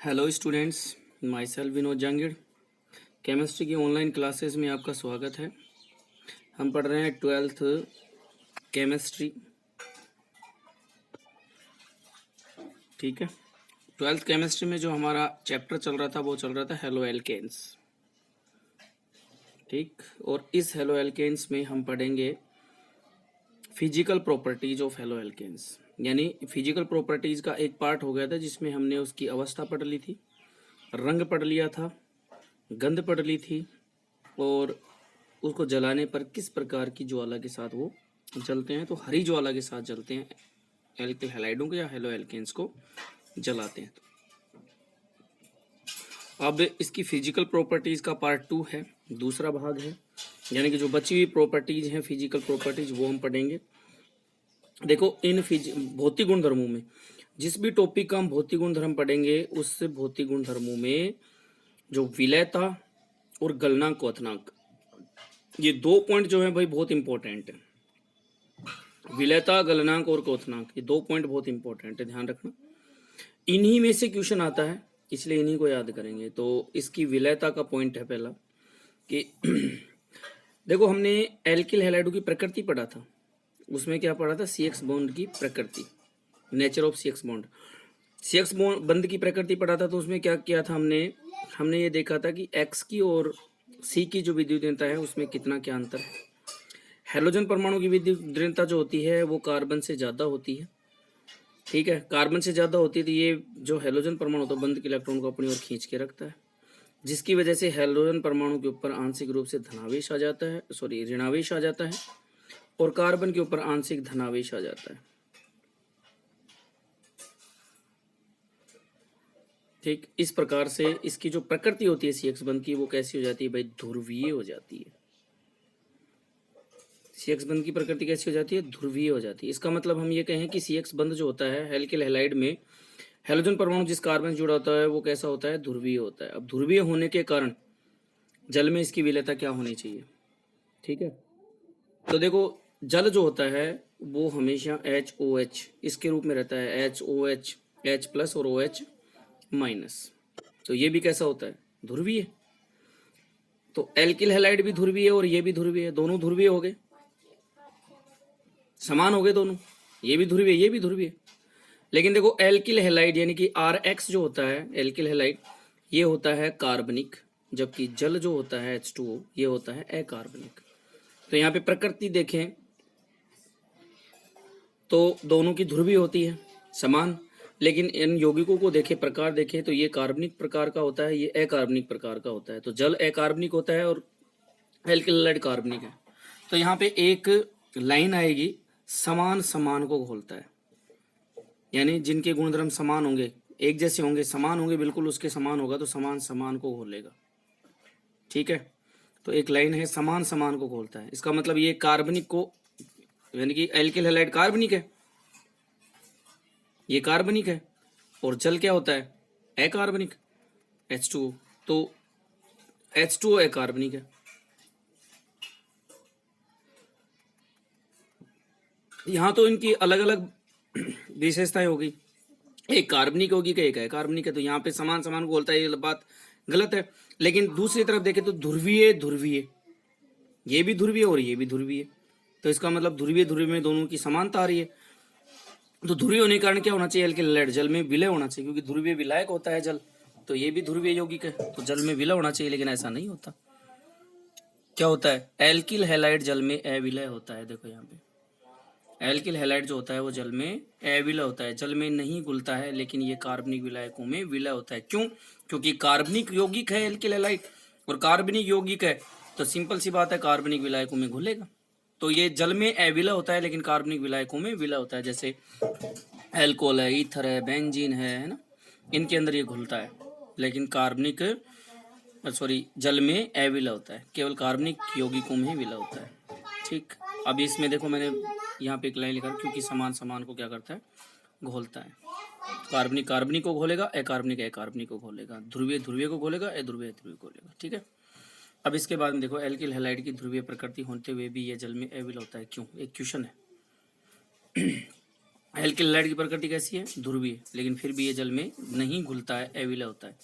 Hello students, my self Vinod Jangid. Chemistry की online classes में आपका स्वागत है। हम पढ़ रहे हैं 12th केमिस्ट्री। ठीक है, 12th केमिस्ट्री में जो हमारा चैप्टर चल रहा था वो चल रहा था हेलो एल्केन्स। ठीक, और इस हेलो एल्केन्स में हम पढ़ेंगे physical properties of halo alkanes. यानी फिजिकल प्रॉपर्टीज का एक पार्ट हो गया था जिसमें हमने उसकी अवस्था पढ़ ली थी, रंग पढ़ लिया था, गंध पढ़ ली थी, और उसको जलाने पर किस प्रकार की ज्वाला के साथ वो जलते हैं। तो हरी ज्वाला के साथ जलते हैं, एल्किल हैलाइडों को या हेलो एल्केन्स को जलाते हैं। अब इसकी फिजिकल प्रॉपर्टीज का पार्ट 2 है, दूसरा भाग है। यानी कि जो बची हुई प्रॉपर्टीज हैं फिजिकल प्रॉपर्टीज वो हम पढ़ेंगे। देखो, इन भौतिक गुण धर्मों में जिस भी टॉपिक का हम भौतिक गुण धर्म पढ़ेंगे उस भौतिक गुण धर्मों में जो विलयता और गलनांक क्वथनांक, ये दो पॉइंट जो है भाई बहुत इंपॉर्टेंट है। विलयता, गलनांक और क्वथनांक, ये दो पॉइंट बहुत इंपॉर्टेंट है, ध्यान रखना। इन्हीं में से क्वेश्चन आता है, इसलिए इन्हीं को याद करेंगे। तो इसकी विलयता का पॉइंट है पहला कि देखो, हमने एल्किल हैलाइडों की प्रकृति पढ़ा था। उसमें क्या पढ़ा था? CX बॉन्ड की प्रकृति, nature of CX bond. CX bond की प्रकृति पढ़ा था। तो उसमें क्या किया था हमने ये देखा था कि X की और C की जो विद्युत ऋणता है उसमें कितना क्या अंतर है। हैलोजन परमाणु की विद्युत ऋणता जो होती है वो कार्बन से ज़्यादा होती है। ठीक है, कार्बन से ज़्यादा होती है तो ये जो हैलोजन परमाणु होता है बंधक इलेक्ट्रॉन को अपनी ओर खींच के रखता है, जिसकी वजह से हैलोजन परमाणु के ऊपर आंशिक रूप से धनावेश आ जाता है, ऋणावेश आ जाता है, और कार्बन के ऊपर आंशिक धनावेश आ जाता है। ठीक, इस प्रकार से इसकी जो प्रकृति होती है CX बंध की वो कैसी हो जाती है भाई? ध्रुवीय हो जाती है। CX बंध की प्रकृति कैसी हो जाती है? ध्रुवीय हो जाती है। इसका मतलब हम ये कहें कि CX बंध जो होता है एल्किल हैलाइड में, हैलोजन परमाणु जिस कार्बन से जुड़ा होता है वो कैसा होता है? ध्रुवीय होता है। अब ध्रुवीय होने के कारण जल में इसकी विलयता क्या होनी चाहिए? ठीक है, तो देखो, जल जो होता है वो हमेशा HOH इसके रूप में रहता है, HOH, H+ और OH-। तो ये भी कैसा होता है? ध्रुवीय। तो एल्किल हैलाइड भी ध्रुवीय है और ये भी ध्रुवीय है, दोनों ध्रुवीय हो गए, समान हो गए दोनों। ये भी ध्रुवीय, ये भी ध्रुवीय। लेकिन देखो, एल्किल हैलाइड यानी कि RX जो होता है एल्किल हैलाइड, ये होता है कार्बनिक, जबकि जल जो होता है H2O ये होता है अकार्बनिक। तो यहाँ पे प्रकृति देखें तो दोनों की ध्रुवीय होती है, समान। लेकिन इन यौगिकों को देखें, प्रकार देखें, तो ये कार्बनिक प्रकार का होता है, ये अकार्बनिक प्रकार का होता है। तो जल अकार्बनिक होता है और एल्किल हैलाइड कार्बनिक है। तो यहाँ पे एक लाइन आएगी, समान समान को घोलता है। यानी जिनके गुणधर्म समान होंगे, एक जैसे होंगे, समान होंगे, बिल्कुल उसके समान होगा तो समान समान को घोलेगा। ठीक है, तो एक लाइन है समान समान को घोलता है। इसका मतलब ये कार्बनिक को, यानी कि एल्किल हैलाइड कार्बनिक है, ये कार्बनिक है, और जल क्या होता है? अकार्बनिक, H2O। तो H2O अकार्बनिक है। यहाँ तो इनकी अलग अलग विशेषताएं होगी, एक कार्बनिक होगी कि एक अकार्बनिक है। तो यहाँ पे समान समान को बोलता है, ये बात गलत है। लेकिन दूसरी तरफ देखें तो ध्रुवीय ध्रुवीय, ये भी ध्रुवीय और ये भी ध्रुवीय। तो इसका मतलब ध्रुवीय ध्रुवीय में दोनों की समानता आ रही है। तो ध्रुवीय होने के कारण क्या होना चाहिए? एल्किल हैलाइड जल में विलय होना चाहिए, क्योंकि ध्रुवीय विलायक होता है जल। तो ये भी ध्रुवीय यौगिक है तो जल में विलय होना चाहिए, लेकिन ऐसा नहीं होता। क्या होता है? एल्किल हैलाइड जल में अविलय होता है। देखो यहाँ पे एल्किल हैलाइड जो होता है वो जल में अविलय होता है, जल में नहीं घुलता है, लेकिन ये कार्बनिक विलायकों में विलय होता है। क्यों? क्योंकि कार्बनिक यौगिक है एल्किल हैलाइड, और कार्बनिक यौगिक है तो सिंपल सी बात है कार्बनिक विलायकों में घुलेगा। तो ये जल में अविलय होता है लेकिन कार्बनिक विलायकों में विलय होता है। जैसे एल्कोहल है, ईथर है, बेंजीन है ना, इनके अंदर ये घुलता है, लेकिन जल में अविलय होता है, केवल कार्बनिक यौगिकों में ही विलय होता है। ठीक, अब इसमें देखो मैंने यहाँ पे एक लाइन लिखा, क्योंकि समान समान को क्या करता है? घोलता है। कार्बनिक कार्बनिक को घोलेगा, अकार्बनिक अकार्बनिक को घोलेगा, ध्रुवीय ध्रुवीय को घोलेगा, अध्रुवीय ध्रुवीय को घोलेगा। ठीक है, अब इसके बाद में देखो, एल्किल हैलाइड की ध्रुवीय प्रकृति होते हुए भी ये जल में अविलय होता है, क्यों? एक क्वेश्चन है। एल्किल हैलाइड की प्रकृति कैसी है? ध्रुवीय, लेकिन फिर भी ये जल में नहीं घुलता है, अविलय होता है।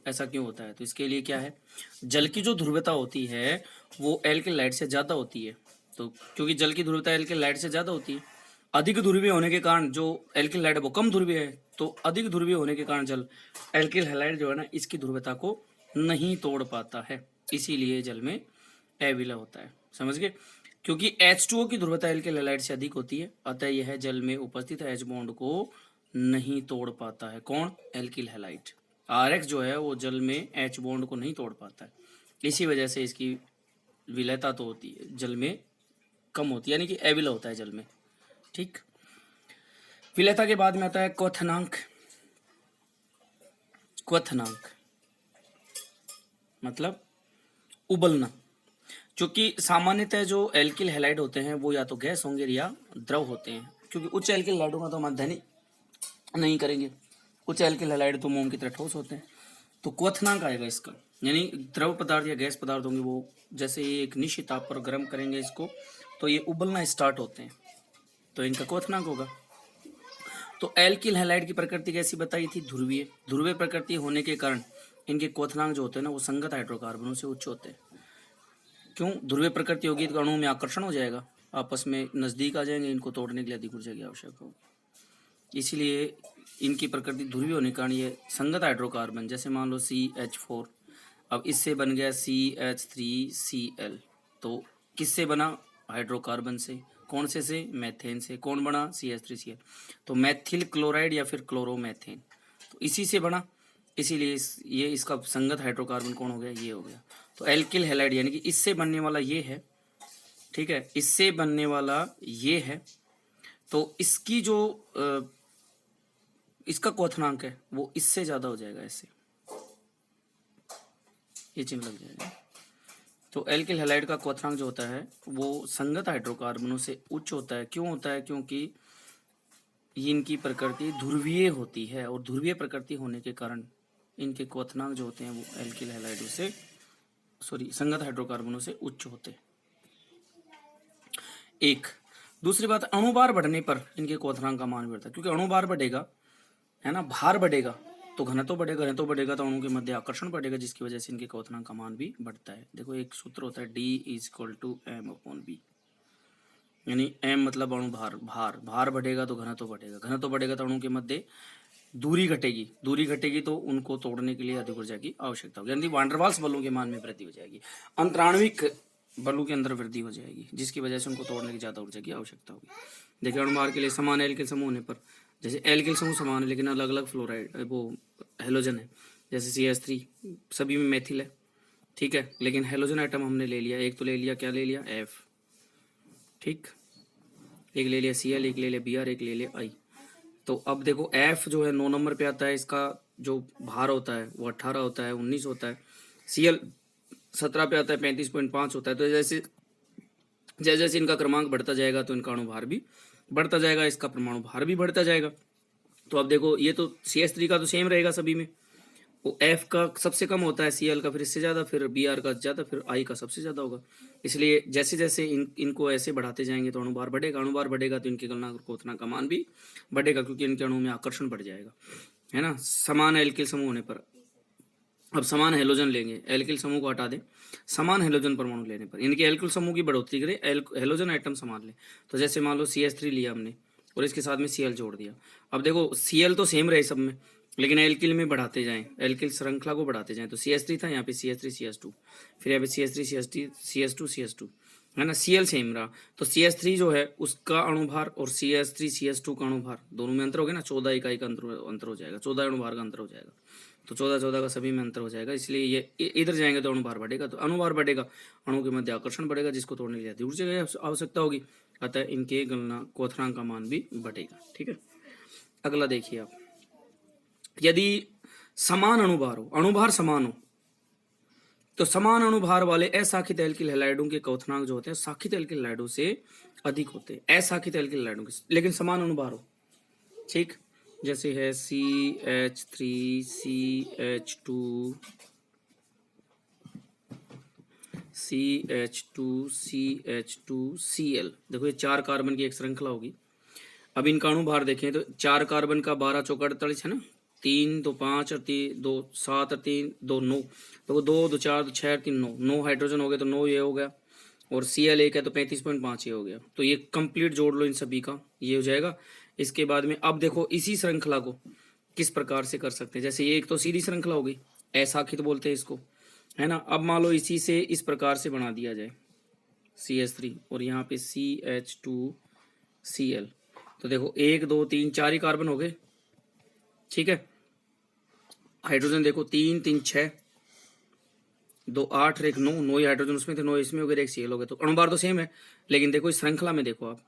ऐसा क्यों होता है? तो इसके लिए क्या है, जल की जो ध्रुवता होती है वो एल्किल हैलाइड से ज़्यादा होती है। तो क्योंकि जल की ध्रुवता एल्किल हैलाइड से ज़्यादा होती है, अधिक ध्रुवीय होने के कारण जो एल्किल हैलाइड है वो कम ध्रुवीय है, तो अधिक ध्रुवीय होने के कारण जल एल्किल हैलाइड जो है ना इसकी ध्रुवता को नहीं तोड़ पाता है, इसीलिए जल में अविलय होता है। समझ गए? क्योंकि H2O की ध्रुवता एल्किल हैलाइड से अधिक होती है, अतः यह जल में उपस्थित H बॉन्ड को नहीं तोड़ पाता है। कौन? Alkyl halide. RX जो है वो जल में H बॉन्ड को नहीं तोड़ पाता है, इसी वजह से इसकी विलयता तो होती है, जल में कम होती है, यानी कि अविलय होता है जल में। ठीक, विलयता के बाद में आता है क्वथनांक। क्वथनांक मतलब उबलना। क्योंकि सामान्यतः जो एल्किल हैलाइड होते हैं वो या तो गैस होंगे या द्रव होते हैं, क्योंकि उच्च एल्किल हैलाइडों का तो हम अध्ययन नहीं करेंगे। उच्च एल्किल हैलाइड तो मोम की तरह ठोस होते हैं, तो क्वथनांक आएगा इसका, यानी द्रव पदार्थ या गैस पदार्थ होंगे वो जैसे ये एक निश्चित ताप पर गर्म करेंगे इसको तो ये उबलना स्टार्ट होते हैं, तो इनका क्वथनांक होगा। तो एल्किल हैलाइड की प्रकृति कैसी बताई थी? ध्रुवीय। ध्रुवीय प्रकृति होने के कारण इनके क्वथनांक जो होते हैं ना वो संगत हाइड्रोकार्बनों से उच्च होते हैं। क्यों? ध्रुवीय प्रकृति होगी तो अणुओं में आकर्षण हो जाएगा, आपस में नजदीक आ जाएंगे, इनको तोड़ने के लिए अधिक ऊर्जा की आवश्यकता होगी, इसीलिए इनकी प्रकृति ध्रुवीय होने के कारण ये संगत हाइड्रोकार्बन, जैसे मान लो CH4, अब इससे बन गया CH3Cl, तो किससे बना? हाइड्रोकार्बन से। कौन से? मैथेन से। कौन बना? CH3Cl, तो मैथिल क्लोराइड या फिर क्लोरोमैथेन, तो इसी से बना, इसीलिए ये इसका संगत हाइड्रोकार्बन कौन हो गया? ये हो गया। तो एल्किल हैलाइड यानी कि इससे बनने वाला ये है, ठीक है, इससे बनने वाला ये है, तो इसकी जो इसका क्वथनांक है वो इससे ज्यादा हो जाएगा, ऐसे ये चिन्ह लग जाएगा। तो एल्किल हैलाइड का क्वथनांक जो होता है वो संगत हाइड्रोकार्बनों से उच्च होता है। क्यों होता है? क्योंकि इनकी प्रकृति ध्रुवीय होती है, और ध्रुवीय प्रकृति होने के कारण इनके क्वथनांक जो होते हैं वो एल्किल हैलाइडों से संगत हाइड्रोकार्बनों से उच्च होते हैं। एक दूसरी बात, अणुभार बढ़ने पर इनके क्वथनांक का मान बढ़ता है, क्योंकि अणुभार बढ़ेगा है ना, भार बढ़ेगा तो घनत्व बढ़ेगा, घनत्व बढ़ेगा तो अणु के मध्य आकर्षण बढ़ेगा, जिसकी वजह से इनके क्वथनांक का मान भी बढ़ता है। देखो एक सूत्र होता है D=m/b, यानी m मतलब अणु भार, भार बढ़ेगा तो घनत्व बढ़ेगा, घनत्व बढ़ेगा तो अणु के मध्य दूरी घटेगी, दूरी घटेगी तो उनको तोड़ने के लिए अधिक ऊर्जा की आवश्यकता होगी, यानी वान डर वाल्स बलों के मान में वृद्धि हो जाएगी, अंतराणविक बलों के अंदर वृद्धि हो जाएगी, जिसकी वजह से उनको तोड़ने की ज्यादा ऊर्जा की आवश्यकता होगी। देखिए अणुभार के लिए समान एल्किल समूह होने पर, जैसे एल्किल समूह समान है लेकिन अलग अलग फ्लोराइड वो हेलोजन है, जैसे CH3 सभी में मैथिल है, ठीक है, लेकिन हेलोजन आइटम हमने ले लिया, एक तो ले लिया, क्या ले लिया? F, ठीक, एक ले लिया Cl, एक ले लिया Br, एक ले लिया I। तो अब देखो F जो है 9 नंबर पे आता है, इसका जो भार होता है वो 18 होता है, 19 होता है। Cl 17 पे आता है, 35.5 होता है। तो जैसे जैसे जैसे इनका क्रमांक बढ़ता जाएगा तो इनका अणुभार भी बढ़ता जाएगा, इसका परमाणु भार भी बढ़ता जाएगा। तो अब देखो ये तो CH3 का तो सेम रहेगा सभी में, वो F का सबसे कम होता है, Cl का फिर इससे ज़्यादा, फिर Br का ज़्यादा, फिर I का सबसे ज़्यादा होगा। इसलिए जैसे जैसे इनको ऐसे बढ़ाते जाएंगे तो अणुभार बढ़ेगा, अणुभार बढ़ेगा तो इनके गलनांक क्वथनांक का मान भी बढ़ेगा, क्योंकि इनके अणु में आकर्षण बढ़ जाएगा, है ना, समान एल्किल समूह होने पर। अब समान हेलोजन लेंगे, एल्किल समूह को हटा दें, समान हेलोजन परमाणु लेने पर इनके एल्किल समूह की बढ़ोतरी करें, हेलोजन आइटम समान लें। तो जैसे मान लो CH3 लिया हमने और इसके साथ में Cl जोड़ दिया। अब देखो Cl तो सेम रहे सब में, लेकिन एल्किल में बढ़ाते जाएं, एल्किल श्रृंखला को बढ़ाते जाएं। तो CH3 था, यहाँ पे CH3 CH2, फिर यहाँ पे CH3 CH3 CH2 CH2, है ना, Cl सेम रहा। तो CH3 जो है उसका अणुभार और CH3 CH2 का अणुभार दोनों में अंतर हो गया ना, 14 इकाई का अंतर हो जाएगा, 14 अणुभार का अंतर हो जाएगा, तो 14 का सभी में अंतर हो जाएगा। इसलिए ये इधर जाएंगे तो अणुभार बढ़ेगा, तो अणुभार बढ़ेगा, अणु के मध्य आकर्षण बढ़ेगा, जिसको तोड़ने के लिए अधिक ऊर्जा की आवश्यकता होगी, अतः इनके गलना क्वथनांक का मान भी बढ़ेगा। ठीक है, अगला देखिए आप, यदि समान अणुभार हो, अणुभार समान हो, तो समान अणुभार वाले अशाखित एल्किल हैलाइडों के क्वथनांक जो होते हैं शाखित एल्किल हैलाइडों से अधिक होते हैं, अशाखित एल्किल हैलाइडों के, लेकिन समान अणुभार हो। ठीक, जैसे है CH3 CH2 CH2 CH2 Cl, देखो ये 4 कार्बन की एक श्रृंखला होगी। अब इनका अणुभार देखें तो 4 कार्बन का 12 चौका 48 है ना, 3 2 5 और 3 2 7 और 3 2 9, तो 2 2 4 2 6 3 9, 9 हाइड्रोजन हो गए तो 9 ये हो गया, और Cl एक है तो 35.5 ये हो गया। तो ये कंप्लीट जोड़ लो इन सभी का, ये हो जाएगा। इसके बाद में अब देखो इसी श्रृंखला को किस प्रकार से कर सकते हैं। जैसे ये एक तो सीधी श्रृंखला हो गई, असाखित बोलते हैं इसको, है ना। अब मान लो इसी से इस प्रकार से बना दिया जाए CH3 और यहाँ पे CH2Cl, तो देखो 1 2 3 4 ही कार्बन हो गए, ठीक है। हाइड्रोजन देखो 3 3 6 2 8 और 1 9, 9 ही हाइड्रोजन उसमें थे, 9 इसमें हो गए, 1 Cl हो गए। तो अणुभार तो सेम है, लेकिन देखो इस श्रृंखला में देखो आप,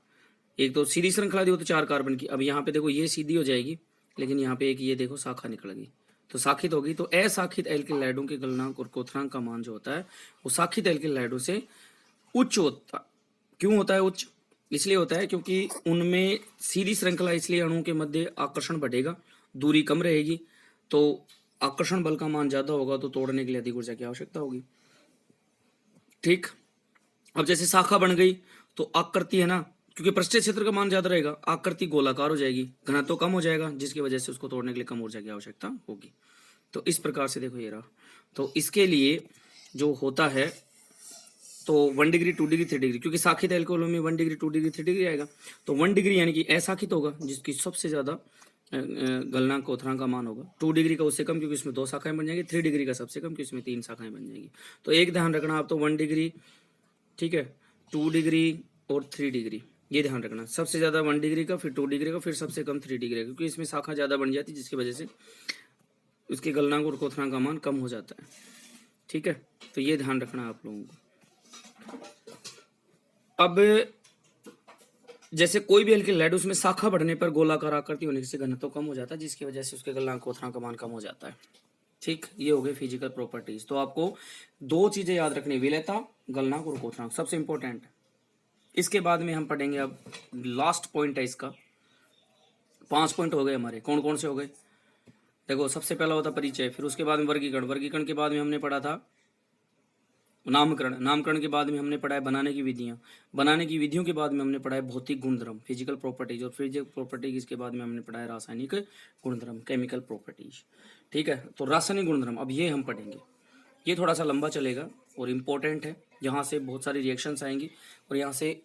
एक तो सीधी श्रृंखला दी हो तो 4 कार्बन की, अब यहाँ पे देखो ये सीधी हो जाएगी, लेकिन यहाँ पे एक ये देखो शाखा निकल गई, तो शाखित होगी। तो अशाखित एल्किल हाइड्रों के गलनांक और क्वथनांक का मान जो होता है वो शाखित एल्किल हाइड्रों से उच्च होता। क्यों होता है उच्च? इसलिए होता है क्योंकि उनमें सीधी श्रृंखला, इसलिए अणुओं के मध्य आकर्षण बढ़ेगा, दूरी कम रहेगी, तो आकर्षण बल का मान ज्यादा होगा, तो तोड़ने के लिए अधिक ऊर्जा की आवश्यकता होगी, ठीक। अब जैसे शाखा बन गई तो आकृति है ना, क्योंकि पृष्ठीय क्षेत्र का मान ज्यादा रहेगा, आकृति गोलाकार हो जाएगी, घनत्व कम हो जाएगा, जिसकी वजह से उसको तोड़ने के लिए कम ऊर्जा की आवश्यकता होगी। तो इस प्रकार से देखो ये रहा। तो इसके लिए जो होता है तो 1 डिग्री 2 डिग्री 3 डिग्री, क्योंकि शाखित एल्कोहलों में 1 डिग्री 2 डिग्री 3 डिग्री आएगा, तो 1 डिग्री यानी कि अशाखित होगा, जिसकी सबसे ज्यादा गलनांक क्वथनांक का मान होगा। 2 डिग्री का उससे कम क्योंकि इसमें 2 शाखाएं बन जाएंगी, 3 डिग्री का सबसे कम क्योंकि इसमें 3 शाखाएं बन जाएंगी। तो एक ध्यान रखना आप, तो 1 डिग्री, ठीक है, 2 डिग्री और 3 डिग्री, ये ध्यान रखना। सबसे ज्यादा 1 डिग्री का, फिर 2 डिग्री का, फिर सबसे कम 3 डिग्री का, क्योंकि इसमें शाखा ज्यादा बन जाती है, जिसकी वजह से उसके गलनांक और क्वथनांक का मान कम हो जाता है, ठीक है। तो ये ध्यान रखना आप लोगों को। अब जैसे कोई भी एल्किल हाइड्रो, उसमें शाखा बढ़ने पर गोलाकार आकृति होने से घनत्व कम हो जाता है, जिसकी वजह से उसके गलनांक क्वथनांक का मान कम हो जाता है, ठीक। ये हो गए फिजिकल प्रॉपर्टीज। तो आपको 2 चीजें याद रखनी, विलेयता, गलनांक और क्वथनांक, सबसे इंपॉर्टेंट। इसके बाद में हम पढ़ेंगे, अब लास्ट पॉइंट है इसका। 5 पॉइंट हो गए हमारे, कौन कौन से हो गए देखो। सबसे पहला होता परिचय, फिर उसके बाद में वर्गीकरण, वर्गीकरण के बाद में हमने पढ़ा था नामकरण, नामकरण के बाद में हमने पढ़ा है बनाने की विधियां, बनाने की विधियों के बाद में हमने पढ़ा है भौतिक गुणधर्म, फिजिकल प्रॉपर्टीज, और फिजिकल प्रॉपर्टीज के बाद में हमने पढ़ा है रासायनिक गुणधर्म, केमिकल प्रॉपर्टीज, ठीक है। तो रासायनिक गुणधर्म अब ये हम पढ़ेंगे, ये थोड़ा सा लंबा चलेगा और इम्पोर्टेंट है, यहाँ से बहुत सारी रिएक्शंस आएंगी, और यहाँ से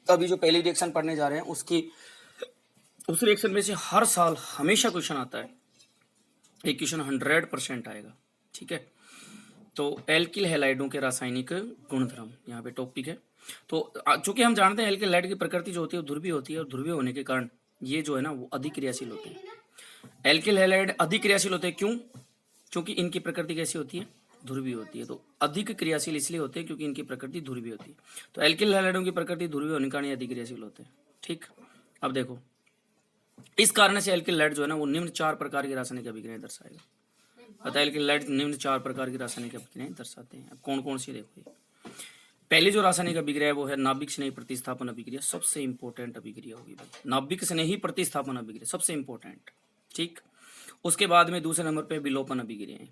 अभी जो पहली रिएक्शन पढ़ने जा रहे हैं उसकी, उस रिएक्शन में से हर साल हमेशा क्वेश्चन आता है, एक क्वेश्चन 100% आएगा, ठीक है। तो एल्किल हैलाइडों के रासायनिक गुणधर्म यहाँ पे टॉपिक है। तो चूंकि हम जानते हैं एल्किल हैलाइड की प्रकृति जो होती है वो ध्रुवीय होती है, और ध्रुवीय होने के कारण ये जो है ना वो अधिक क्रियाशील होते हैं। एल्किल हैलाइड अधिक क्रियाशील होते हैं, क्यों? क्योंकि इनकी प्रकृति कैसी होती है? ध्रुवीय होती है। तो अधिक क्रियाशील इसलिए होते हैं क्योंकि इनकी प्रकृति ध्रुवीय होती है। तो एल्किल हैलाइडों की प्रकृति ध्रुवीय होने के कारण अधिक क्रियाशील होते हैं, ठीक। अब देखो इस कारण से एल्किल हैलाइड जो है ना वो निम्न 4 प्रकार की रासायनिक अभिक्रियाएं दर्शाएगा। बताया कि लाइट निम्न 4 प्रकार की रासायनिक अभिक्रियाएं दर्शाते हैं। अब कौन कौन सी देखो, पहली जो रासायनिक अभिक्रिया है वो है नाभिक स्नेही प्रतिस्थापन अभिक्रिया, सबसे इंपॉर्टेंट अभिक्रिया होगी भाई, नाभिक स्नेही प्रतिस्थापन अभिक्रिया सबसे इंपॉर्टेंट, ठीक। उसके बाद में दूसरे नंबर पे विलोपन अभिक्रिया है।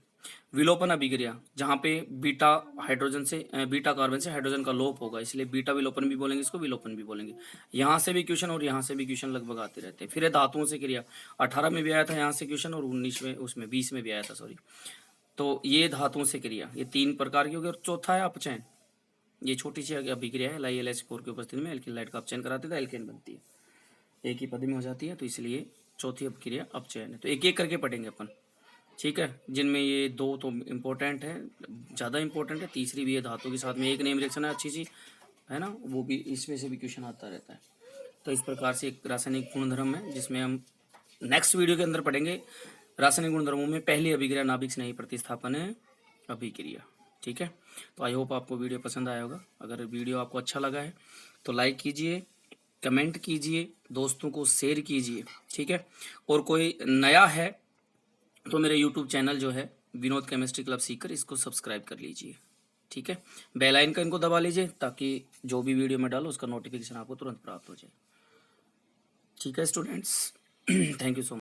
विलोपन अभिक्रिया जहाँ पे बीटा हाइड्रोजन से बीटा कार्बन से हाइड्रोजन का लोप होगा, इसलिए बीटा विलोपन भी बोलेंगे, इसको विलोपन भी बोलेंगे। यहाँ से भी क्वेश्चन और यहाँ से भी क्वेश्चन लगभग आते रहते हैं। फिर है धातुओं से क्रिया, 18 में भी आया था यहाँ से क्वेश्चन, और 19 में, उसमें 20 में भी आया था, सॉरी। तो ये धातुओं से क्रिया, ये 3 प्रकार की होगी। और चौथा है अपचयन, ये छोटी सी अभिक्रिया है, LiLH4 की उपस्थिति में एल्किल हाइड का अपचयन कराते थे, एल्केन बनती है, एक ही पद में हो जाती है, तो इसलिए चौथी अभिक्रिया अपचयन है। तो एक एक करके पढ़ेंगे अपन, ठीक है, जिनमें ये 2 तो इम्पोर्टेंट है, ज़्यादा इंपॉर्टेंट है, तीसरी भी है धातु के साथ में एक नेम रिएक्शन है अच्छी सी, है ना, वो भी इसमें से भी क्वेश्चन आता रहता है। तो इस प्रकार से एक रासायनिक गुणधर्म है, जिसमें हम नेक्स्ट वीडियो के अंदर पढ़ेंगे रासायनिक गुणधर्मों में पहली अभिक्रिया नाभिक स्नेही प्रतिस्थापन अभिक्रिया, ठीक है। तो आई होप आपको वीडियो पसंद आया होगा। अगर वीडियो आपको अच्छा लगा है तो लाइक कीजिए, कमेंट कीजिए, दोस्तों को शेयर कीजिए, ठीक है। और कोई नया है तो मेरे यूट्यूब चैनल जो है विनोद केमिस्ट्री क्लब सीकर, इसको सब्सक्राइब कर लीजिए, ठीक है। बेल आइकन इनको दबा लीजिए ताकि जो भी वीडियो मैं डालूँ उसका नोटिफिकेशन आपको तुरंत प्राप्त हो जाए, ठीक है students. Thank you so much.